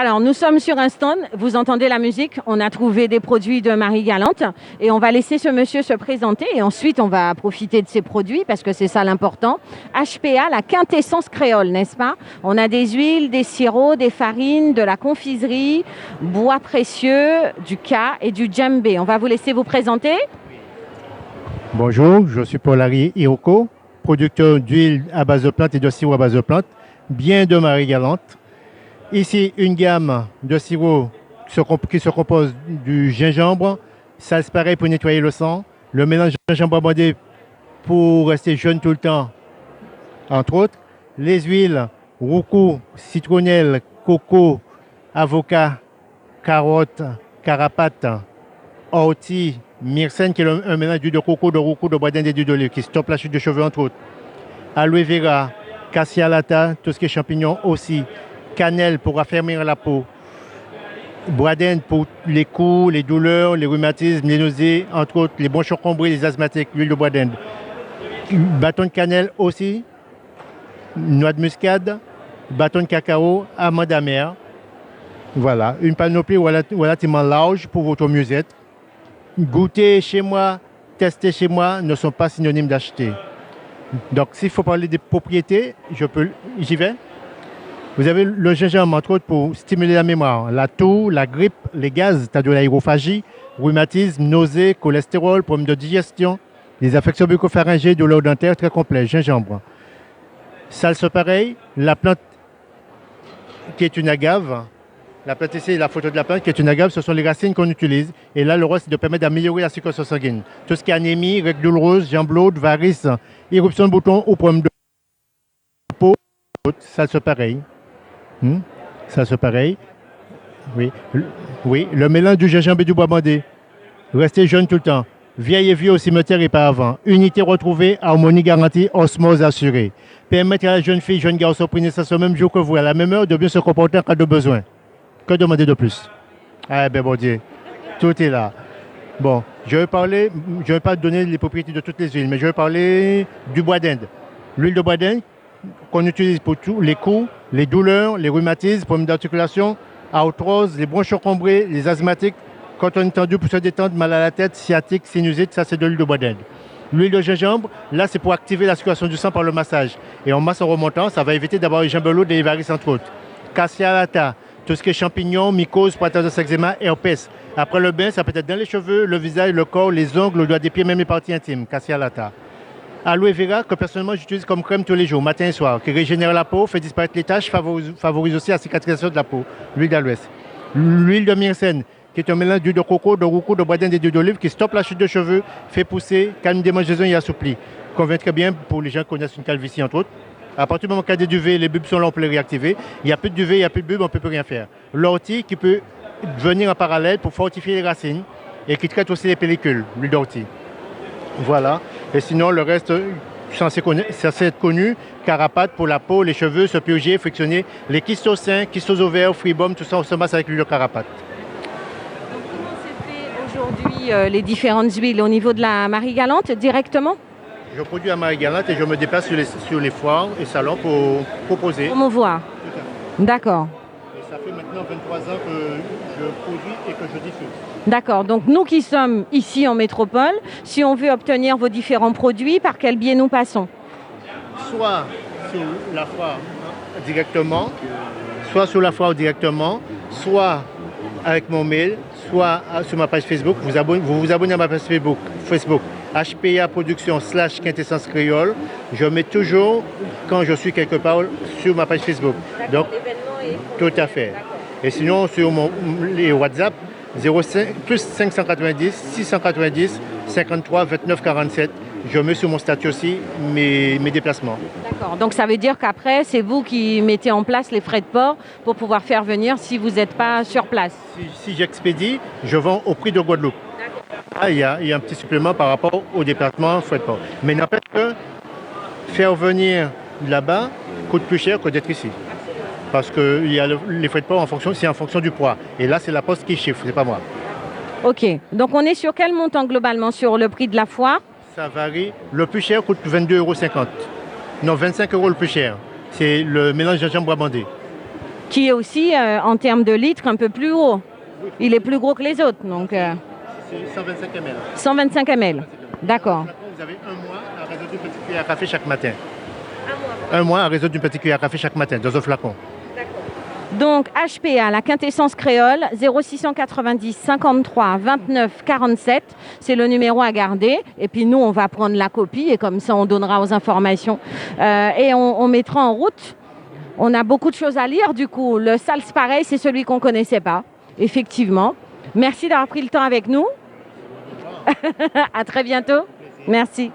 Alors, nous sommes sur un stand, vous entendez la musique, on a trouvé des produits de Marie-Galante et on va laisser ce monsieur se présenter et ensuite on va profiter de ses produits parce que c'est ça l'important. HPA, la quintessence créole, n'est-ce pas? On a des huiles, des sirops, des farines, de la confiserie, bois précieux, du K et du djembé. On va vous laisser vous présenter. Bonjour, je suis Paul-Harry Hiroko, producteur d'huile à base de plantes et de sirop à base de plantes, bien de Marie-Galante. Ici, une gamme de sirop qui se compose du gingembre, sarsaparilla pour nettoyer le sang, le mélange de gingembre abondé pour rester jeune tout le temps, entre autres, les huiles, roucou, citronnelle, coco, avocat, carotte, carapate, ortie, myrcène, qui est un mélange d'huile de coco, de roucou, de bois d'Inde et d'huile d'olive, qui stoppe la chute de cheveux, entre autres. Aloe vera, cassia lata, tout ce qui est champignons aussi. Cannelle pour affermir la peau. Bois d'Inde pour les coups, les douleurs, les rhumatismes, les nausées, entre autres, les bronches encombrées, les asthmatiques, l'huile de bois d'Inde. Bâton de cannelle aussi. Noix de muscade, bâton de cacao, amande amère. Voilà, une panoplie relativement large pour votre mieux-être. Goûter chez moi, tester chez moi ne sont pas synonymes d'acheter. Donc, s'il faut parler des propriétés, j'y vais. Vous avez le gingembre, entre autres, pour stimuler la mémoire, la toux, la grippe, les gaz, c'est-à-dire l'aérophagie, rhumatisme, nausées, cholestérol, problèmes de digestion, les affections bucco-pharyngées, douleurs dentaires, très complet, gingembre. Sarsaparilla, la plante qui est une agave. La plante ici, la photo de la plante qui est une agave, ce sont les racines qu'on utilise. Et là, le rôle, c'est de permettre d'améliorer la circulation sanguine. Tout ce qui est anémie, règles douloureuses, jambes lourdes, varices, éruption de boutons ou problème de peau, sarsaparilla. Sarsaparilla. Oui. Oui, le mélange du gingembre et du bois bandé. Restez jeune tout le temps. Vieille et vieux au cimetière et pas avant. Unité retrouvée, harmonie garantie, osmose assurée. Permettre à la jeune fille, jeune garçon, pris naissance au même jour que vous, à la même heure, de bien se comporter en cas de besoin. Que demander de plus? Ah ben bon Dieu, tout est là. Bon, je ne vais pas donner les propriétés de toutes les huiles, mais je vais parler du bois d'Inde. L'huile de bois d'Inde qu'on utilise pour tous les coups, les douleurs, les rhumatismes, problèmes d'articulation, arthrose, les bronches encombrées, les asthmatiques, quand on est tendu pour se détendre, mal à la tête, sciatique, sinusite, ça c'est de l'huile de bois d'Inde. L'huile de gingembre, là c'est pour activer la circulation du sang par le massage. Et en masse en remontant, ça va éviter d'avoir les jambes lourdes et les varices entre autres. Cassia lata, tout ce qui est champignons, mycoses, poitrasse, eczéma, herpès. Après le bain, ça peut être dans les cheveux, le visage, le corps, les ongles, le doigt des pieds, même les parties intimes. Cassia lata. Aloe vera, que personnellement j'utilise comme crème tous les jours, matin et soir, qui régénère la peau, fait disparaître les taches, favorise aussi la cicatrisation de la peau. L'huile d'aloès. L'huile de myrcène, qui est un mélange d'huile de coco, de roucou, de bois d'Inde et d'huile d'olive, qui stoppe la chute de cheveux, fait pousser, calme des démangeaisons et assouplit. Convient très bien pour les gens qui connaissent une calvitie, entre autres. À partir du moment qu'il y a des duvets, les bulbes sont là, on peut les réactiver. Il n'y a plus de duvet, il n'y a plus de bulbes, on ne peut plus rien faire. L'ortie qui peut venir en parallèle pour fortifier les racines et qui traite aussi les pellicules, l'huile d'ortie. Voilà. Et sinon, le reste, c'est être connu. Carapate pour la peau, les cheveux, se purger, frictionner. Les kystes au sein, kystes aux ovaires, freebom, tout ça, on se masse avec l'huile de carapate. Donc, comment c'est fait aujourd'hui les différentes huiles au niveau de la Marie-Galante directement? Je produis à Marie-Galante et je me déplace sur les foires et salons pour proposer. Promouvoir. D'accord. Et ça fait maintenant 23 ans que je produis et que je diffuse. D'accord. Donc, nous qui sommes ici en métropole, si on veut obtenir vos différents produits, par quel biais nous passons? Soit sur la foire directement, soit avec mon mail, soit sur ma page Facebook. Vous vous abonnez à ma page Facebook HPA Production / Quintessence Créole. Je mets toujours quand je suis quelque part sur ma page Facebook. Donc, tout à fait. Et sinon, sur les WhatsApp, 05 plus 590 690 53 29 47. Je mets sur mon statut aussi mes déplacements. D'accord. Donc ça veut dire qu'après, c'est vous qui mettez en place les frais de port pour pouvoir faire venir si vous n'êtes pas sur place. Si j'expédie, je vends au prix de Guadeloupe. Ah, il y a un petit supplément par rapport au déplacement frais de port. Mais n'empêche que faire venir là-bas coûte plus cher que d'être ici. Parce que il y a les frais de port c'est en fonction du poids. Et là, c'est la poste qui chiffre, c'est pas moi. Ok. Donc on est sur quel montant globalement sur le prix de la foire? Ça varie. Le plus cher coûte 22,50 €. Non, 25 € le plus cher. C'est le mélange gingembre bandé. qui est aussi, en termes de litres, un peu plus haut. Il est plus gros que les autres, donc... C'est 125 ml. 125 ml, d'accord. Vous avez un mois à réseau d'une petite cuillère à café chaque matin. Un mois à réseau d'une petite cuillère à café chaque matin, dans un flacon. Donc HPA, la quintessence créole, 0690 53 29 47, c'est le numéro à garder. Et puis nous, on va prendre la copie et comme ça, on donnera aux informations. Et on mettra en route. On a beaucoup de choses à lire du coup. Le Sals, pareil, c'est celui qu'on ne connaissait pas, effectivement. Merci d'avoir pris le temps avec nous. À très bientôt. Merci.